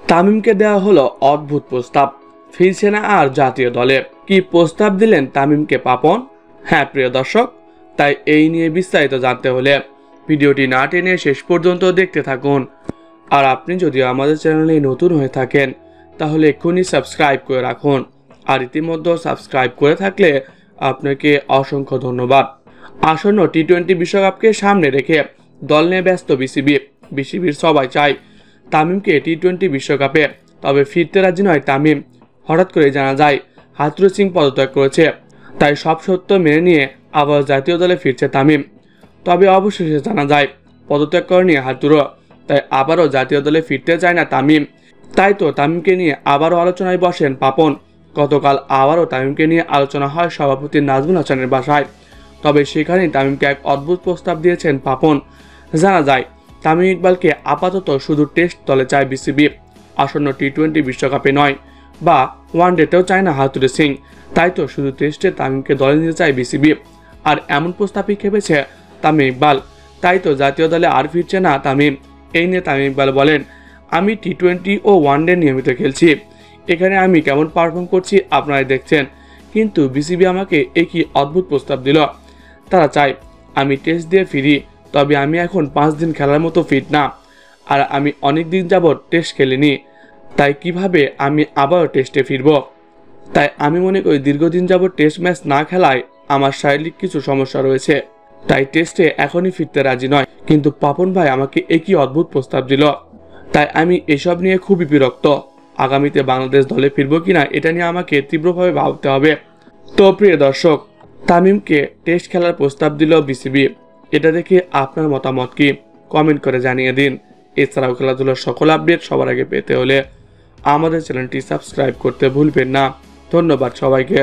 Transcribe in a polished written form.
তামিমকে দেওয়া হলো অদ্ভুত প্রস্তাব, ফিরছে না আর জাতীয় দলে। কি প্রস্তাব দিলেন তামিমকে পাপন? হ্যাঁ প্রিয় দর্শক, তাই এই নিয়ে বিস্তারিত জানতে হলে ভিডিওটি না টেনে শেষ পর্যন্ত দেখতে থাকুন। আর আপনি যদি আমাদের চ্যানেলে নতুন হয়ে থাকেন তাহলে এক্ষুনি সাবস্ক্রাইব করে রাখুন। আর ইতিমধ্যে সাবস্ক্রাইব করে থাকলে আপনাকে অসংখ্য ধন্যবাদ। আসন্ন টি-20 বিশ্বকাপকে সামনে রেখে দল নিয়ে ব্যস্ত বিসিবির সবাই চায় তামিমকে টি-20 বিশ্বকাপে, তবে ফিরতে রাজি নয় তামিম। হঠাৎ করে জানা যায় হাথুরু সিং পদত্যাগ করেছে, তাই সব সত্য মেনে নিয়ে আবার জাতীয় দলে ফিরছে তামিম। তবে অবশেষে জানা যায় পদত্যাগ করেনি হাথুরু, তাই আবারও জাতীয় দলে ফিরতে চায় না তামিম। তাই তো তামিমকে নিয়ে আবারও আলোচনায় বসেন পাপন। গতকাল আবারও তামিমকে নিয়ে আলোচনা হয় সভাপতি নাজমুল হাসানের বাসায়। তবে সেখানেই তামিমকে এক অদ্ভুত প্রস্তাব দিয়েছেন পাপন। জানা যায় তামিম ইকবালকে আপাতত শুধু টেস্ট দলে চায় বিসিবি, আসন্ন টি-20 বিশ্বকাপে নয়, বা ওয়ানডেতেও চায় না হাথুরু সিং। তাই তো শুধু টেস্টে তামিমকে দলে নিতে চায় বিসিবি। আর এমন প্রস্তাবই খেপেছে তামিম ইকবাল। তাই তো জাতীয় দলে আর ফিরছে না তামিম। এই নিয়ে তামিম ইকবাল বলেন, আমি টি-20 ও ওয়ানডে নিয়মিত খেলছি, এখানে আমি কেমন পারফর্ম করছি আপনারা দেখছেন, কিন্তু বিসিবি আমাকে একই অদ্ভুত প্রস্তাব দিল। তারা চায় আমি টেস্ট দিয়ে ফিরি, তবে আমি এখন 5 দিন খেলার মতো ফিট না, আর আমি অনেক দিন যাবৎ টেস্ট খেলিনি, তাই কিভাবে আমি আবারও টেস্টে ফিরব। তাই আমি মনে করি দীর্ঘদিন যাবৎ টেস্ট ম্যাচ না খেলায় আমার শারীরিক কিছু সমস্যা রয়েছে, তাই টেস্টে এখনই ফিরতে রাজি নয়। কিন্তু পাপন ভাই আমাকে একই অদ্ভুত প্রস্তাব দিল, তাই আমি এসব নিয়ে খুবই বিরক্ত। আগামীতে বাংলাদেশ দলে ফিরব কিনা এটা নিয়ে আমাকে তীব্রভাবে ভাবতে হবে। তো প্রিয় দর্শক, তামিমকে টেস্ট খেলার প্রস্তাব দিল বিসিবি, এটা দেখে আপনার মতামত কি কমেন্ট করে জানিয়ে দিন। এছাড়াও খেলাধুলার সকল আপডেট সবার আগে পেতে হলে আমাদের চ্যানেলটি সাবস্ক্রাইব করতে ভুলবেন না। ধন্যবাদ সবাইকে।